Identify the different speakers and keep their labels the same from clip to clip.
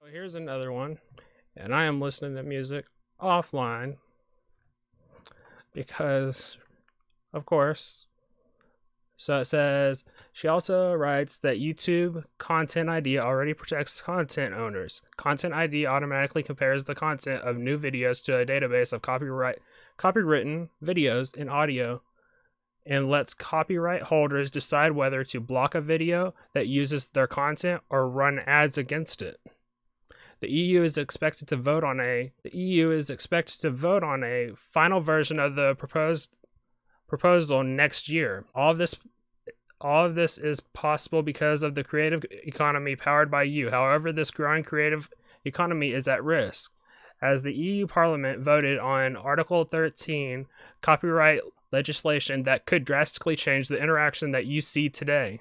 Speaker 1: Here's another one, and I am listening to music offline because, of course. So it says, she also writes that YouTube Content ID already protects content owners. Content ID automatically compares the content of new videos to a database of copywritten videos and audio and lets copyright holders decide whether to block a video that uses their content or run ads against it. The EU is expected to vote on a final version of the proposal next year. All of this is possible because of the creative economy powered by you. However, this growing creative economy is at risk, as the EU Parliament voted on Article 13 copyright legislation that could drastically change the interaction that you see today.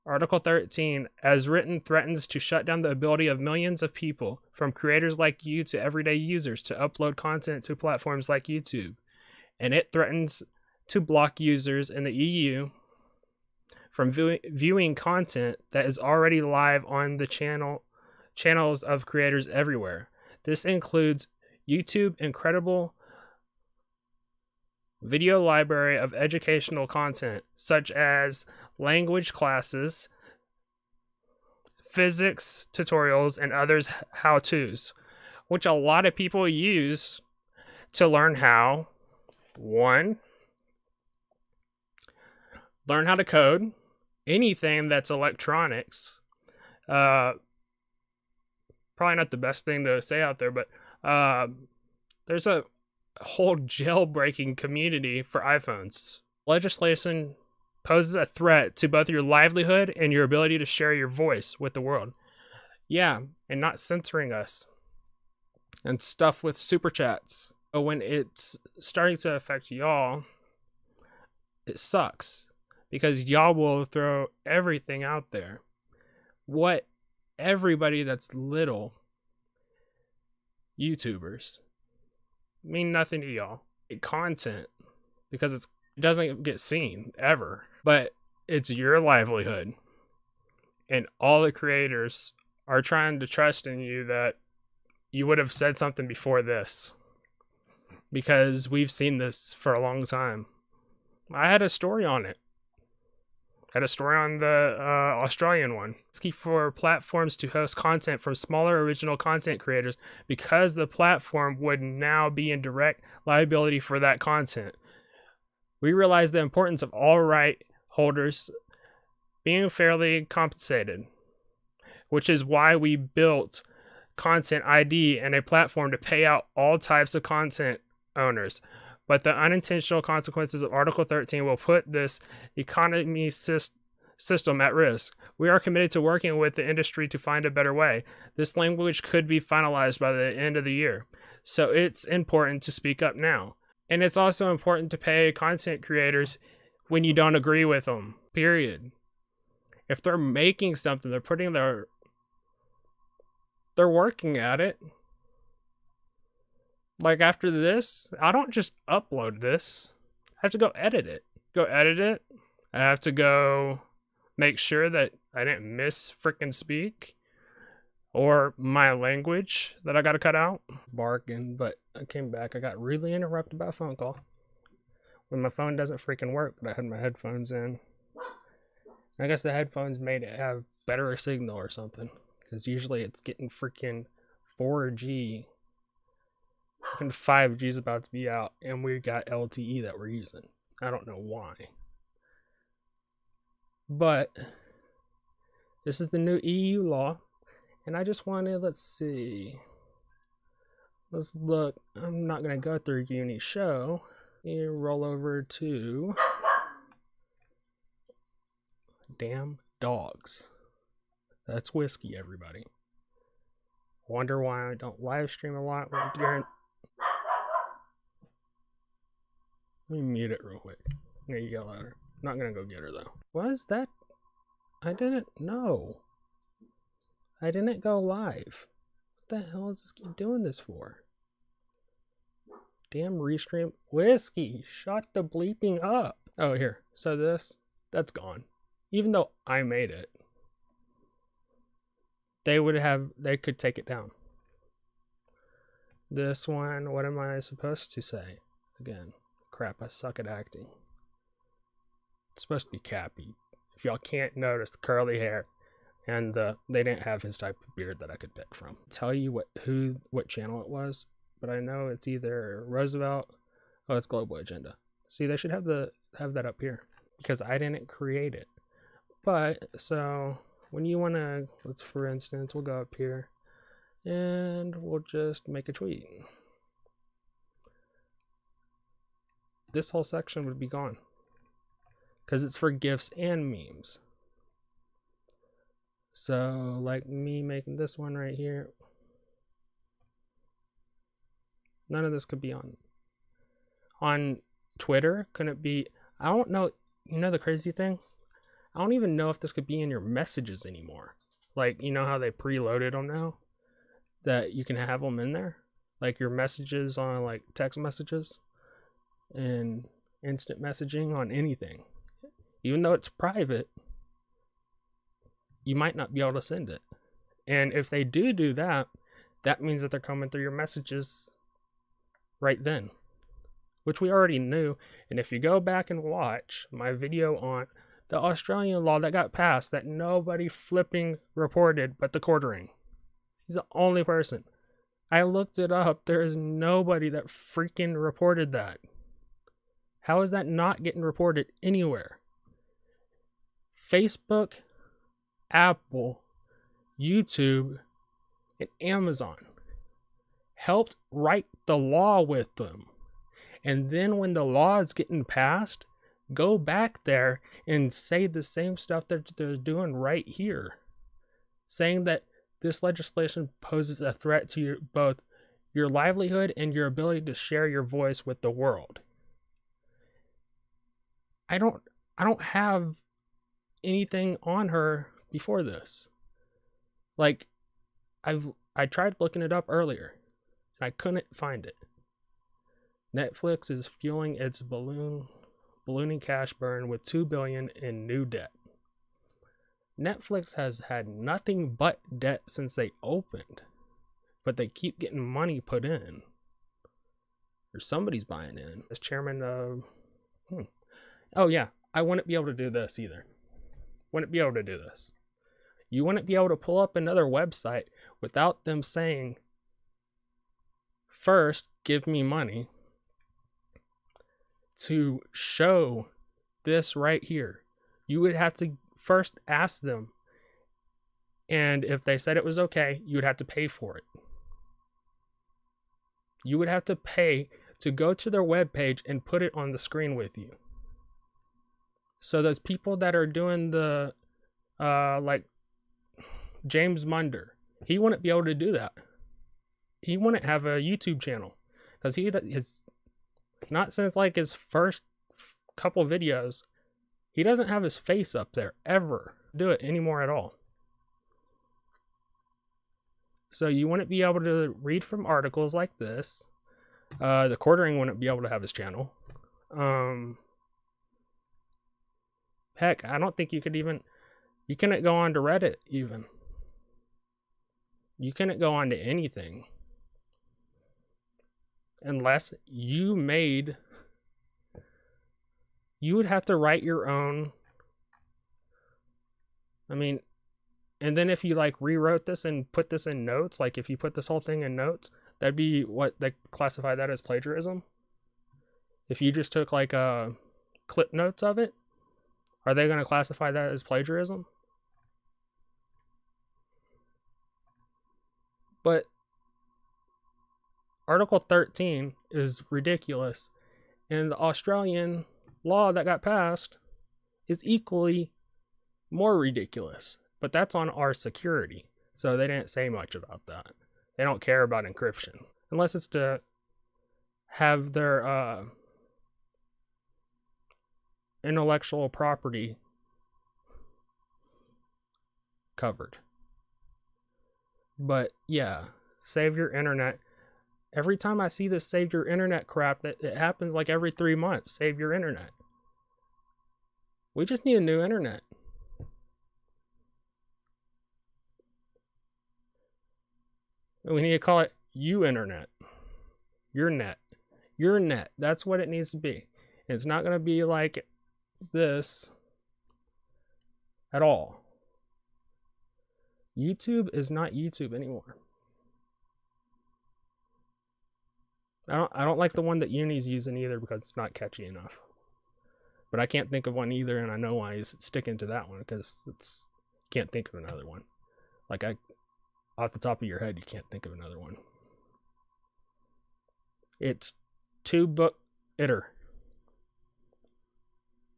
Speaker 1: Article 13, as written, threatens to shut down the ability of millions of people, from creators like you to everyday users, to upload content to platforms like YouTube. And it threatens to block users in the EU from viewing content that is already live on the channels of creators everywhere. This includes YouTube's incredible video library of educational content, such as language classes, physics tutorials, and others how-tos, which a lot of people use to learn how, one, learn how to code, anything that's electronics. Probably not the best thing to say out there, but there's a whole jailbreaking community for iPhones. Legislation poses a threat to both your livelihood and your ability to share your voice with the world. Yeah, and not censoring us and stuff with super chats. But when it's starting to affect y'all, it sucks, because y'all will throw everything out there. What everybody that's little YouTubers mean nothing to y'all. Content, because it doesn't get seen ever, but it's your livelihood, and all the creators are trying to trust in you that you would have said something before this, because we've seen this for a long time. I had a story on it. I had a story on the Australian one. It's key for platforms to host content from smaller original content creators, because the platform would now be in direct liability for that content. We realize the importance of all right holders being fairly compensated, which is why we built Content ID and a platform to pay out all types of content owners. But the unintentional consequences of Article 13 will put this economy system at risk. We are committed to working with the industry to find a better way. This language could be finalized by the end of the year, so it's important to speak up now. And it's also important to pay content creators when you don't agree with them, period. If they're making something, they're working at it. Like, after this, I don't just upload this. I have to go edit it. I have to go make sure that I didn't miss frickin' speak, or my language that I gotta cut out. Barking, but I came back. I got really interrupted by a phone call. When my phone doesn't freaking work, but I had my headphones in. I guess the headphones made it have better signal or something, because usually it's getting freaking 4G. And 5G is about to be out, and we got LTE that we're using. I don't know why. But this is the new EU law, and I just wanted, let's look. I'm not going to go through uni show. You roll over to damn dogs. That's whiskey, everybody. Wonder why I don't live stream a lot. Let me mute it real quick. There you go, louder. Not gonna go get her though. What is that? I didn't know. I didn't go live. What the hell is this kid doing this for? Damn restream. Whiskey, shut the bleeping up. Oh, here. So that's gone. Even though I made it, they could take it down. This one, what am I supposed to say? Again, crap, I suck at acting. It's supposed to be Cappy. If y'all can't notice the curly hair, and they didn't have his type of beard that I could pick from. Tell you what channel it was, but I know it's either Roosevelt. Oh, it's Global Agenda. See, they should have that up here because I didn't create it. But so when you wanna, let's for instance, we'll go up here and we'll just make a tweet. This whole section would be gone because it's for GIFs and memes. So like me making this one right here, none of this could be on Twitter. Couldn't it be? I don't know. You know the crazy thing? I don't even know if this could be in your messages anymore. Like, you know how they preloaded them now? That you can have them in there? Like your messages on like text messages and instant messaging on anything. Even though it's private, you might not be able to send it. And if they do that, that means that they're coming through your messages right then, which we already knew. And if you go back and watch my video on the Australian law that got passed that nobody flipping reported but the quartering. He's the only person. I looked it up. There is nobody that freaking reported that. How is that not getting reported anywhere? Facebook, Apple, YouTube, and Amazon helped write the law with them. And then when the law is getting passed, go back there and say the same stuff that they're doing right here. Saying that this legislation poses a threat to both your livelihood and your ability to share your voice with the world. I don't have anything on her before this. Like, I tried looking it up earlier and I couldn't find it. Netflix is fueling its ballooning cash burn with $2 billion in new debt. Netflix has had nothing but debt since they opened, but they keep getting money put in. Or somebody's buying in. As chairman of... Oh yeah, I wouldn't be able to do this either. Wouldn't be able to do this. You wouldn't be able to pull up another website without them saying, first, give me money to show this right here. You would have to first ask them, and if they said it was okay, you would have to pay for it. You would have to pay to go to their webpage and put it on the screen with you. So those people that are doing the like James Munder, he wouldn't be able to do that. He wouldn't have a YouTube channel because he is not since like his first couple videos, he doesn't have his face up there ever. Do it anymore at all. So you wouldn't be able to read from articles like this. The quartering wouldn't be able to have his channel. Heck, I don't think you couldn't go on to Reddit even. You couldn't go on to anything. Unless you would have to write your own. I mean, and then if you like rewrote this and put this in notes, like if you put this whole thing in notes, that'd be what they classify that as plagiarism. If you just took like clip notes of it, are they going to classify that as plagiarism? But Article 13 is ridiculous, and the Australian law that got passed is equally more ridiculous. But that's on our security, so they didn't say much about that. They don't care about encryption, unless it's to have their intellectual property covered. But yeah, save your internet. Every time I see this save your internet crap, that it happens like every 3 months. Save your internet. We just need a new internet. We need to call it U-internet. Your net. Your net. That's what it needs to be. And it's not going to be like this at all. YouTube is not YouTube anymore. I don't like the one that Uni's using either because it's not catchy enough. But I can't think of one either, and I know why he's sticking to that one because it's can't think of another one. Like off the top of your head, you can't think of another one. It's 2-book-iter.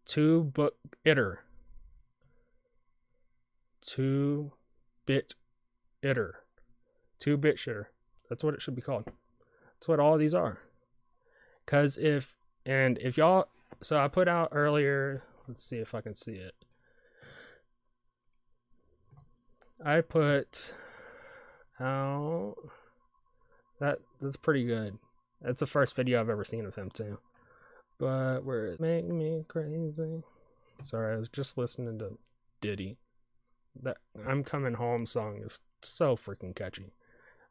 Speaker 1: 2-book-iter. 2-bit-iter. 2-bit-shitter. That's what it should be called. That's what all these are. Because if y'all, so I put out earlier, let's see if I can see it. I put out, that's pretty good. That's the first video I've ever seen of him too. But where is Make Me Crazy? Sorry, I was just listening to Diddy. That I'm Coming Home song is so freaking catchy.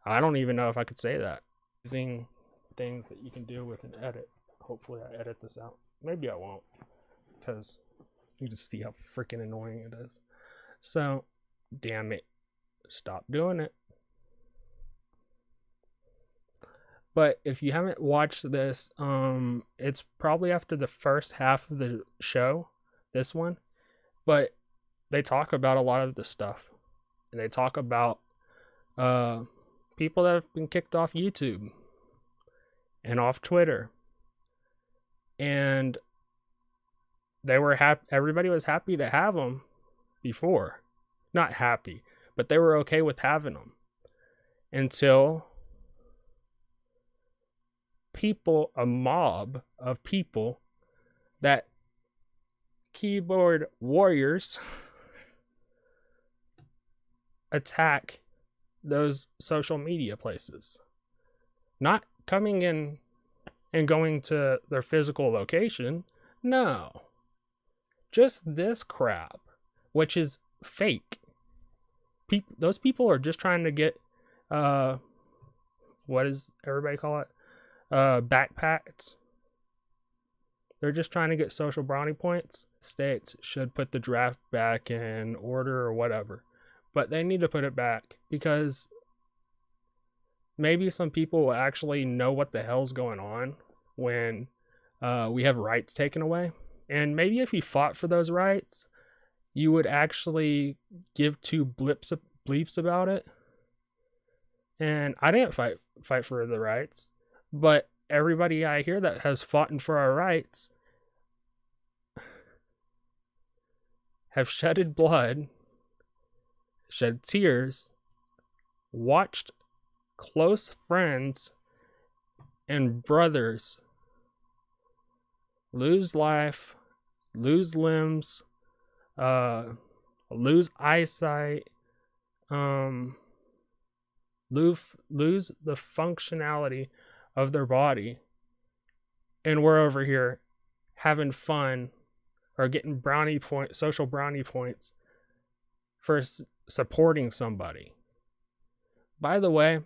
Speaker 1: I don't even know if I could say that. Using things that you can do with an edit. Hopefully I edit this out. Maybe I won't, because you just see how freaking annoying it is. So, damn it. Stop doing it. But if you haven't watched this, it's probably after the first half of the show, this one. But they talk about a lot of this stuff. And they talk about people that have been kicked off YouTube and off Twitter. And they were happy. Everybody was happy to have them before. Not happy, but they were okay with having them until people, a mob of people that keyboard warriors attack those social media places. Not coming in and going to their physical location. No. Just this crap, which is fake. Those people are just trying to get, what does everybody call it? Backpacks. They're just trying to get social brownie points. States should put the draft back in order or whatever. But they need to put it back because maybe some people will actually know what the hell's going on when we have rights taken away. And maybe if you fought for those rights, you would actually give two bleeps about it. And I didn't fight for the rights, but everybody I hear that has fought for our rights have shedded blood, shed tears, watched close friends and brothers lose life, lose limbs, lose eyesight, lose the functionality of their body, and we're over here having fun or getting social brownie points for supporting somebody. By the way,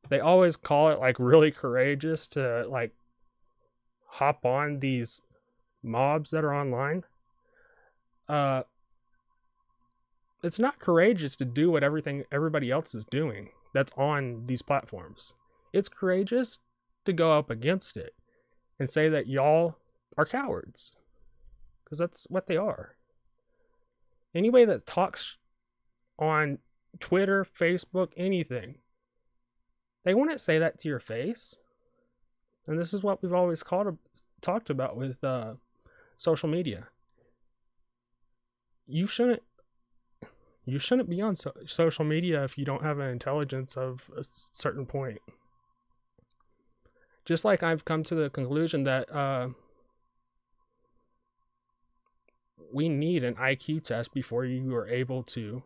Speaker 1: they always call it like really courageous to like hop on these mobs that are online. It's not courageous to do what everybody else is doing that's on these platforms. It's courageous to go up against it and say that y'all are cowards, because that's what they are. Anybody that talks on Twitter, Facebook, anything, they wouldn't say that to your face. And this is what we've always talked about with social media. You shouldn't be on social media if you don't have an intelligence of a certain point. Just like I've come to the conclusion that we need an IQ test before you are able to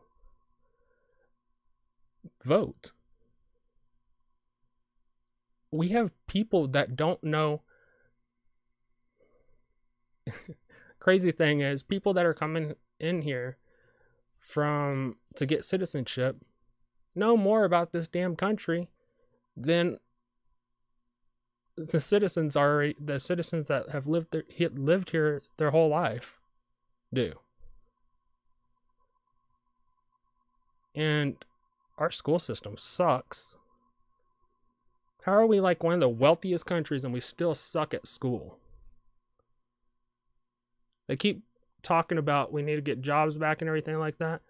Speaker 1: vote. we have people that don't know. Crazy thing is, people that are coming in here to get citizenship know more about this damn country than the citizens that have lived here their whole life do. And our school system sucks. How are we like one of the wealthiest countries and we still suck at school? They keep talking about we need to get jobs back and everything like that.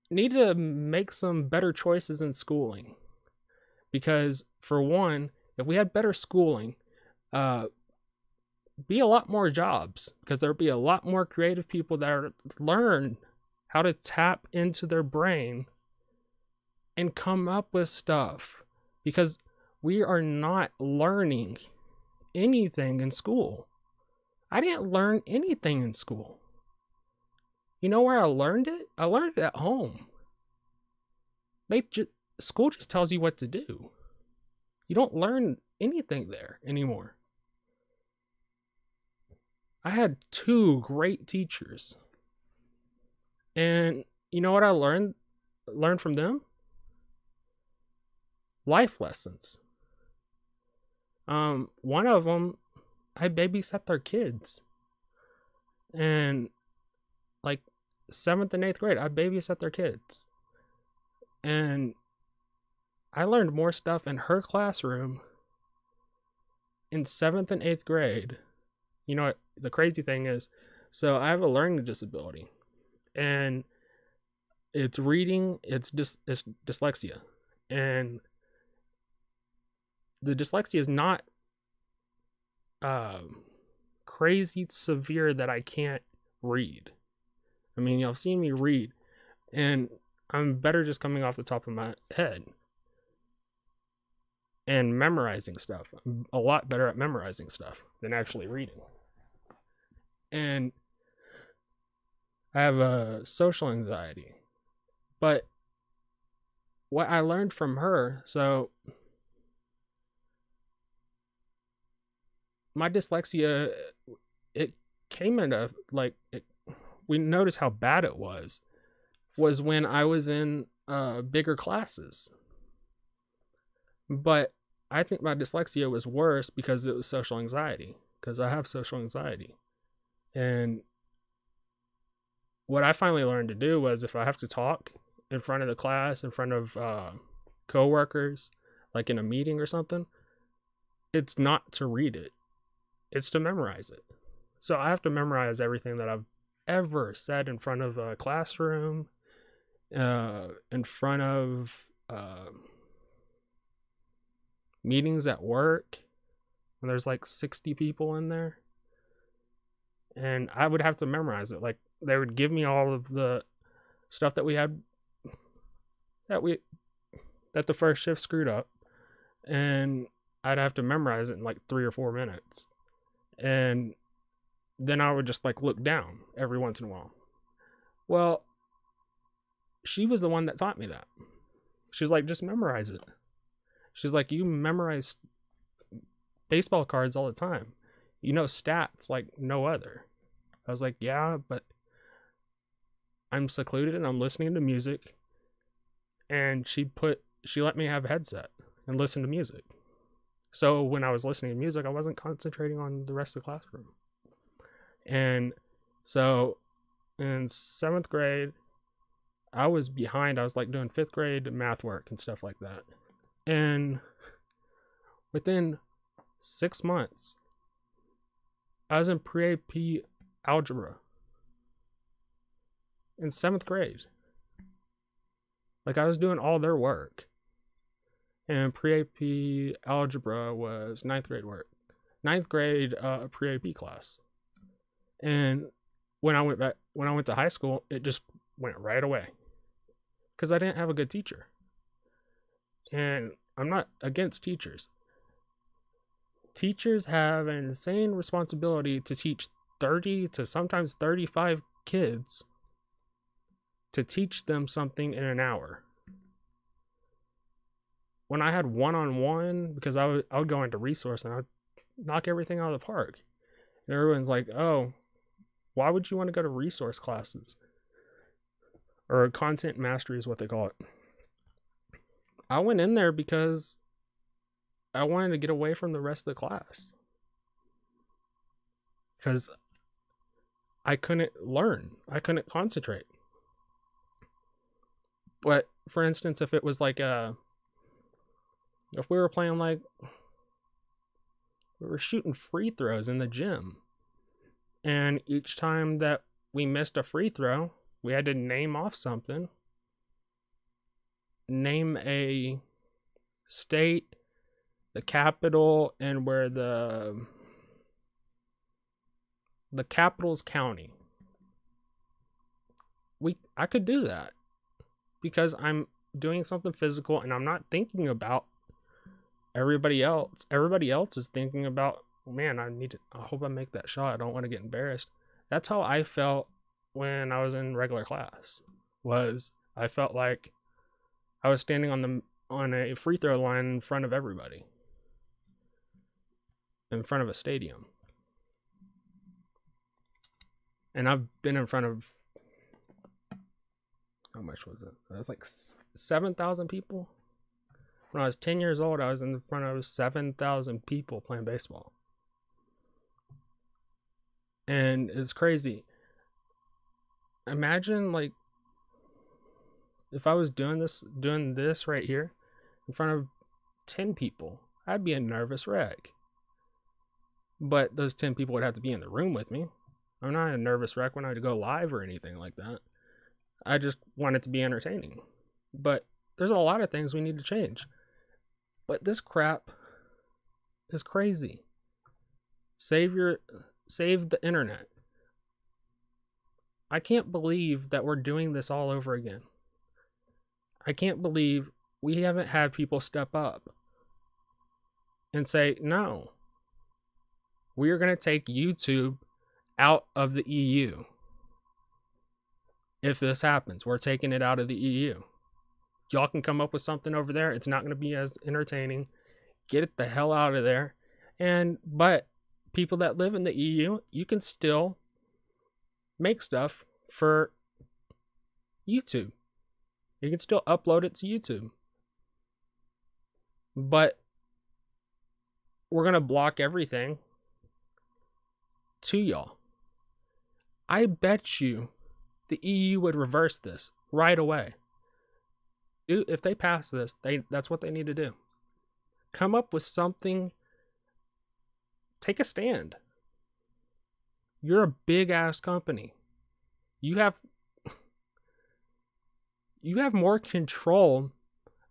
Speaker 1: Need to make some better choices in schooling. Because for one, if we had better schooling, be a lot more jobs, because there'll be a lot more creative people that learn how to tap into their brain and come up with stuff, because we are not learning anything in school. I didn't learn anything in school. You know where I learned it? I learned it at home. School just tells you what to do. You don't learn anything there anymore. I had 2 great teachers. And you know what I learned from them? Life lessons. One of them, I babysat their kids. And like 7th and 8th grade, I babysat their kids. And I learned more stuff in her classroom in 7th and 8th grade. You know what the crazy thing is? So I have a learning disability. And it's reading, it's dyslexia. And the dyslexia is not crazy severe that I can't read. I mean, you've seen me read, and I'm better just coming off the top of my head and memorizing stuff. I'm a lot better at memorizing stuff than actually reading. And I have a social anxiety. But what I learned from her, so my dyslexia, it came into we noticed how bad it was when I was in bigger classes. But I think my dyslexia was worse because it was social anxiety, because I have social anxiety. And what I finally learned to do was, if I have to talk in front of the class, in front of coworkers, like in a meeting or something, it's not to read it. It's to memorize it. So I have to memorize everything that I've ever said in front of a classroom, in front of meetings at work, when there's like 60 people in there. And I would have to memorize it. Like, they would give me all of the stuff that we had that the first shift screwed up, and I'd have to memorize it in like 3 or 4 minutes. And then I would just like look down every once in a while. Well, she was the one that taught me that. She's like, just memorize it. She's like, you memorize baseball cards all the time. You know stats like no other. I was like, yeah, but I'm secluded and I'm listening to music. And she let me have a headset and listen to music. So when I was listening to music, I wasn't concentrating on the rest of the classroom. And so in 7th grade, I was behind. I was like doing 5th grade math work and stuff like that. And within 6 months, I was in pre-AP algebra in 7th grade. Like, I was doing all their work. And pre-AP algebra was 9th grade work. 9th grade pre-AP class. And when I went to high school, it just went right away. Because I didn't have a good teacher. And I'm not against teachers. Teachers have an insane responsibility to teach 30 to sometimes 35 kids, to teach them something in an hour. when I had one-on-one, because I would go into resource and I'd knock everything out of the park. And everyone's like, oh, why would you want to go to resource classes? Or content mastery is what they call it. I went in there because I wanted to get away from the rest of the class. Because I couldn't learn. I couldn't concentrate. But for instance, if it was like if we were playing like, we were shooting free throws in the gym. And each time that we missed a free throw, we had to name off something. Name a state, the capital, and where the capital's county. I could do that because I'm doing something physical and I'm not thinking about everybody else. Everybody else is thinking about, man, I hope I make that shot. I don't want to get embarrassed. That's how I felt when I was in regular class. I felt like I was standing on a free throw line in front of everybody. In front of a stadium. And I've been in front of, how much was it? It was like 7,000 people. When I was 10 years old, I was in front of 7,000 people playing baseball. And it's crazy. Imagine like if I was doing this right here in front of 10 people, I'd be a nervous wreck. But those 10 people would have to be in the room with me. I'm not a nervous wreck when I go live or anything like that. I just want it to be entertaining. But there's a lot of things we need to change. But this crap is crazy. Save the internet. I can't believe that we're doing this all over again. I can't believe we haven't had people step up and say, no, we are going to take YouTube out of the EU. If this happens, we're taking it out of the EU. Y'all can come up with something over there. It's not going to be as entertaining. Get it the hell out of there. But people that live in the EU, you can still make stuff for YouTube. You can still upload it to YouTube. But we're going to block everything to y'all. I bet you the EU would reverse this right away. If they pass this, that's what they need to do. Come up with something. Take a stand. You're a big ass company. You have more control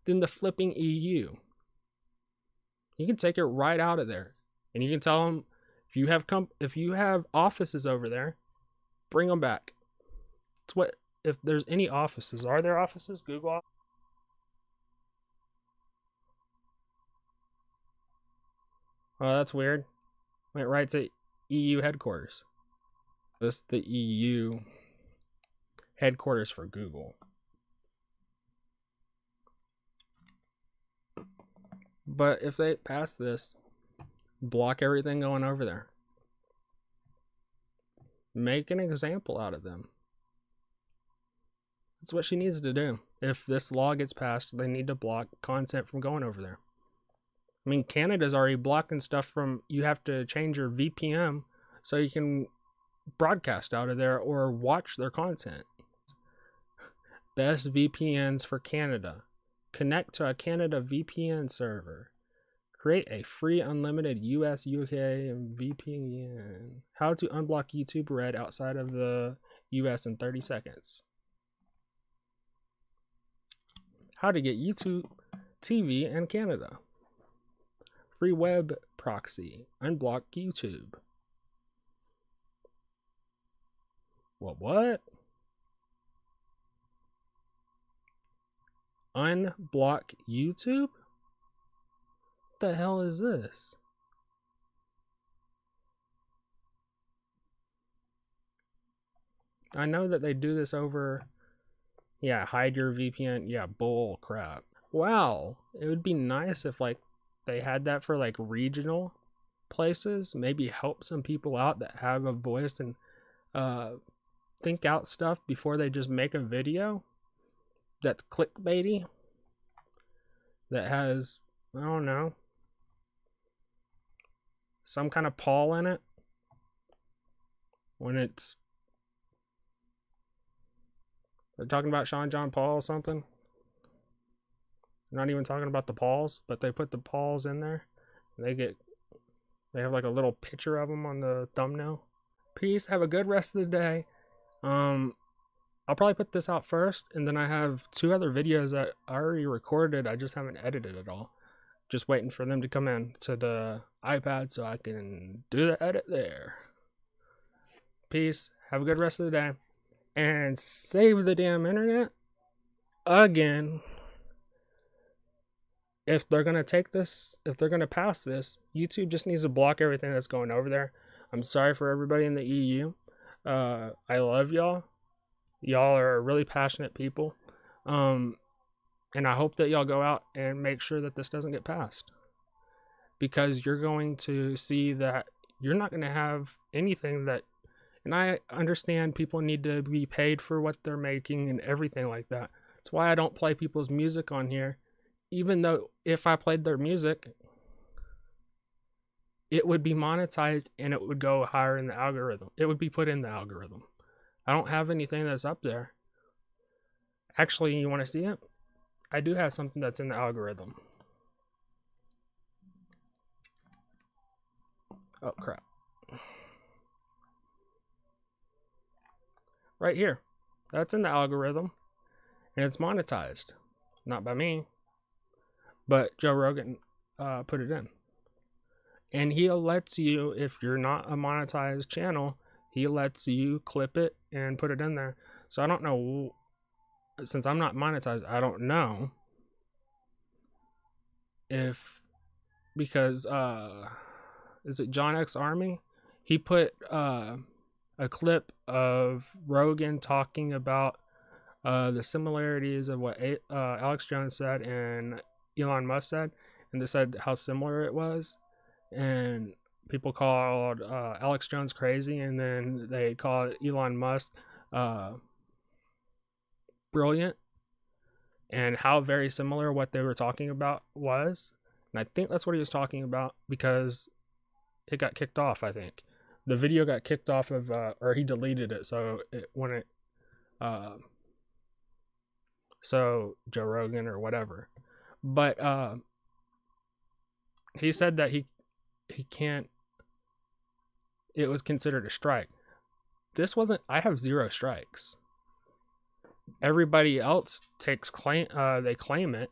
Speaker 1: than the flipping EU. You can take it right out of there, and you can tell them if you have offices over there, bring them back. It's what if there's any offices. Are there offices? Google offices? Oh, that's weird. Went right to EU headquarters. This is the EU headquarters for Google. But if they pass this, block everything going over there. Make an example out of them. That's what she needs to do. If this law gets passed, they need to block content from going over there. I mean, Canada's already blocking stuff from, you have to change your VPN so you can broadcast out of there or watch their content. Best VPNs for Canada. Connect to a Canada VPN server. Create a free unlimited US, UK, and VPN. How to unblock YouTube Red outside of the US in 30 seconds. How to get YouTube TV in Canada. Free web proxy. Unblock YouTube. What? Unblock YouTube? What the hell is this? I know that they do this over, hide your VPN. Yeah, bull crap. wow, it would be nice if like they had that for like regional places, maybe help some people out that have a voice and uh think out stuff before they just make a video that's clickbaity, that has, I don't know, some kind of Paul in it, when it's they're talking about Sean John Paul or something. They're not even talking about the Pauls, but they put the Pauls in there. They have like a little picture of them on the thumbnail. Peace. Have a good rest of the day. I'll probably put this out first, and then I have 2 other videos that I already recorded. I just haven't edited at all. Just waiting for them to come in to the iPad so I can do the edit there. Peace. Have a good rest of the day. And save the damn internet again. If they're going to take this, if they're going to pass this, YouTube just needs to block everything that's going over there. I'm sorry for everybody in the EU. I love y'all. Y'all are really passionate people. And I hope that y'all go out and make sure that this doesn't get passed. Because you're going to see that you're not going to have anything that, and I understand people need to be paid for what they're making and everything like that. That's why I don't play people's music on here. Even though if I played their music, it would be monetized and it would go higher in the algorithm. It would be put in the algorithm. I don't have anything that's up there. Actually, you want to see it? I do have something that's in the algorithm. Oh, crap. Right here. That's in the algorithm. And it's monetized. Not by me. But Joe Rogan put it in. And he lets you, if you're not a monetized channel, he lets you clip it and put it in there. So I don't know, since I'm not monetized, I don't know if, because, is it John X Army? He put a clip of Rogan talking about the similarities of what Alex Jones said and Elon Musk said, and they said how similar it was, and people called Alex Jones crazy, and then they called Elon Musk brilliant, and how very similar what they were talking about was. And I think that's what he was talking about, because it got kicked off. I think the video got kicked off of, or he deleted it, so so Joe Rogan or whatever. But he said that he can't, it was considered a strike. This wasn't, I have 0 strikes. Everybody else takes claim, they claim it,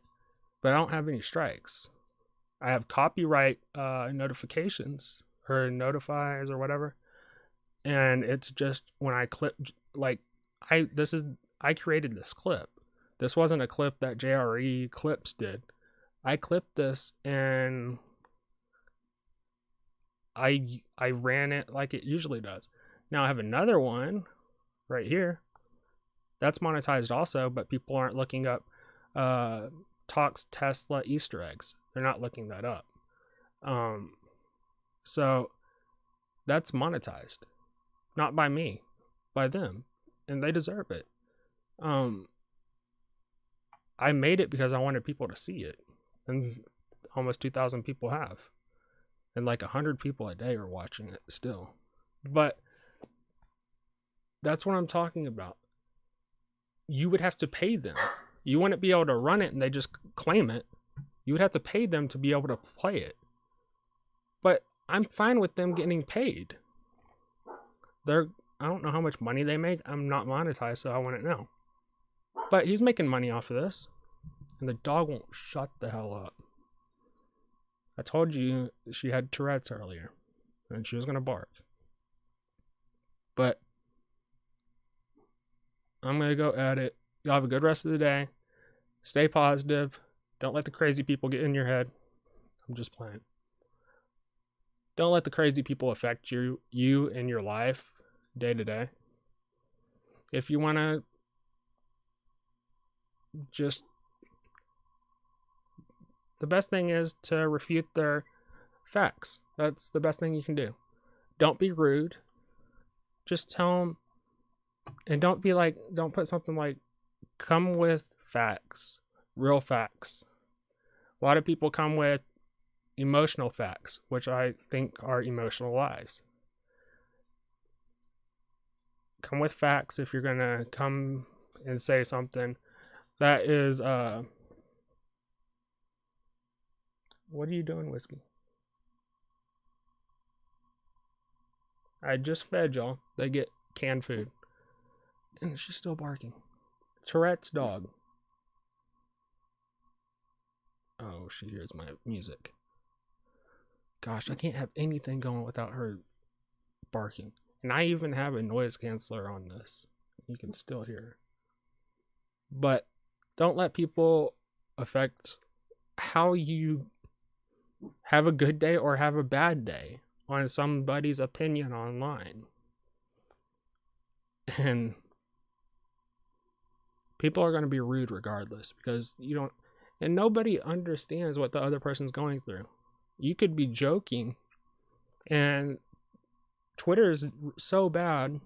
Speaker 1: but I don't have any strikes. I have copyright notifications or notifies or whatever, and it's just when I clip, like I created this clip. This wasn't a clip that JRE Clips did. I clipped this and I ran it like it usually does. Now I have another one right here that's monetized also, but people aren't looking up Talks Tesla Easter eggs. They're not looking that up. So that's monetized, not by me, by them, and they deserve it. I made it because I wanted people to see it, and almost 2,000 people have, and like 100 people a day are watching it still. But that's what I'm talking about. You would have to pay them. You wouldn't be able to run it and they just claim it. You would have to pay them to be able to play it. But I'm fine with them getting paid. I don't know how much money they make. I'm not monetized, so I wouldn't know. But he's making money off of this. And the dog won't shut the hell up. I told you she had Tourette's earlier. And she was going to bark. But I'm going to go at it. Y'all have a good rest of the day. Stay positive. Don't let the crazy people get in your head. I'm just playing. Don't let the crazy people affect you and your life day to day. If you want to just the best thing is to refute their facts. That's the best thing you can do. Don't be rude. Just tell them, and don't put something like, come with facts, real facts. A lot of people come with emotional facts, which I think are emotional lies. Come with facts if you're going to come and say something that is, what are you doing, Whiskey? I just fed y'all. They get canned food. And she's still barking. Tourette's dog. Oh, she hears my music. Gosh, I can't have anything going without her barking. And I even have a noise canceller on this. You can still hear her. But don't let people affect how you have a good day or have a bad day on somebody's opinion online. And people are going to be rude regardless, because you don't, and nobody understands what the other person's going through. You could be joking, and Twitter is so bad.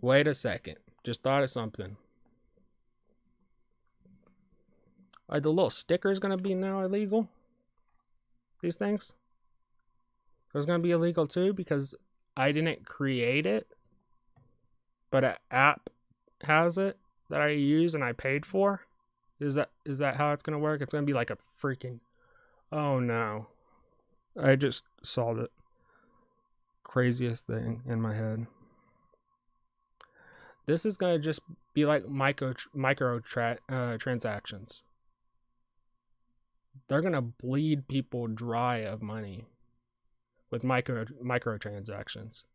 Speaker 1: Wait a second. Just thought of something. Are the little stickers going to be now illegal? These things? It's going to be illegal too, because I didn't create it, but an app has it that I use and I paid for. Is that how it's going to work? It's going to be like a freaking... Oh no. I just saw the craziest thing in my head. This is going to just be like micro transactions. They're going to bleed people dry of money with microtransactions.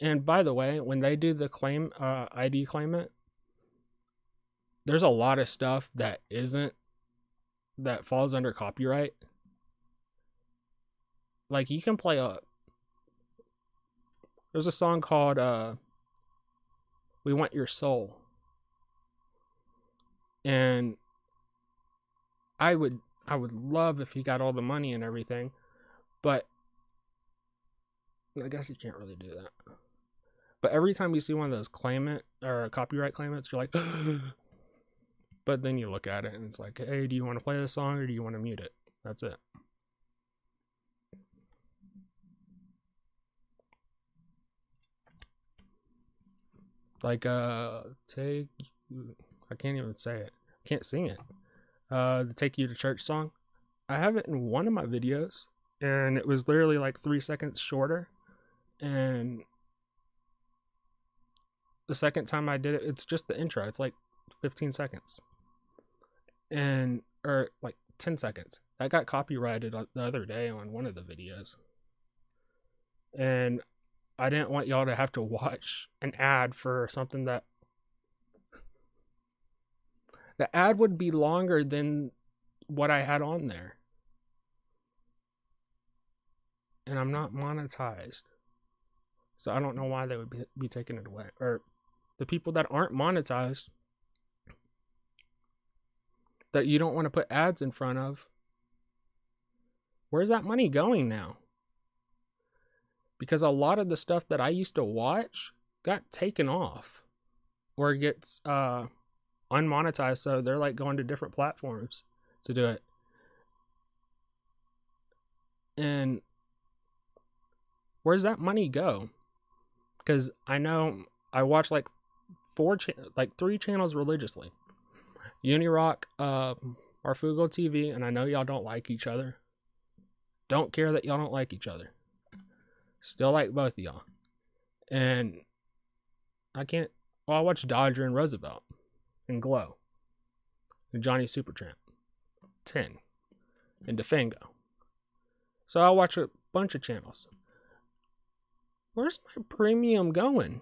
Speaker 1: And by the way, when they do the claim, ID claimant, there's a lot of stuff that falls under copyright. Like, you can play there's a song called We Want Your Soul. And I would love if he got all the money and everything, but I guess you can't really do that. But every time you see one of those claimant or copyright claimants, you're like, but then you look at it and it's like, hey, do you want to play this song or do you want to mute it? That's it. Like, I can't even say it. I can't sing it. The Take You to Church song. I have it in one of my videos, and it was literally like 3 seconds shorter. And the second time I did it, it's just the intro. It's like 15 seconds. Or like 10 seconds. I got copyrighted the other day on one of the videos. And I didn't want y'all to have to watch an ad for something that... The ad would be longer than what I had on there. And I'm not monetized. So I don't know why they would be taking it away. Or the people that aren't monetized, that you don't want to put ads in front of, where's that money going now? Because a lot of the stuff that I used to watch got taken off or gets unmonetized, so they're like going to different platforms to do it. And where's that money go? Because I know I watch like 3 channels religiously. Unirock, Marfugo TV, and I know y'all don't like each other. Don't care that y'all don't like each other. Still like both of y'all. And I watch Dodger and Roosevelt and Glow and Johnny Supertramp 10 and Defango. So I watch a bunch of channels. Where's my premium going?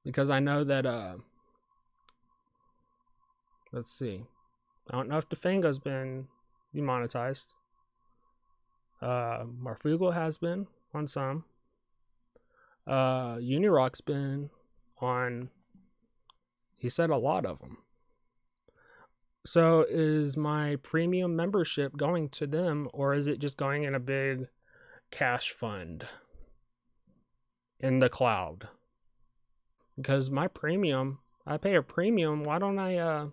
Speaker 1: Because I know that let's see. I don't know if Defango's been demonetized. Marfugo has been on some. Unirock's been on, he said a lot of them. So is my premium membership going to them, or is it just going in a big cash fund in the cloud? Because my premium, I pay a premium. Why don't I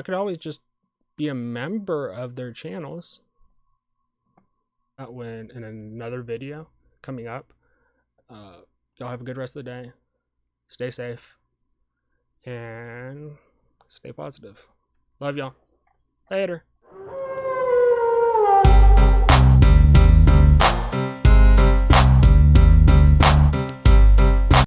Speaker 1: could always just be a member of their channels. When in another video coming up. Y'all have a good rest of the day. Stay safe and stay positive. Love y'all. Later.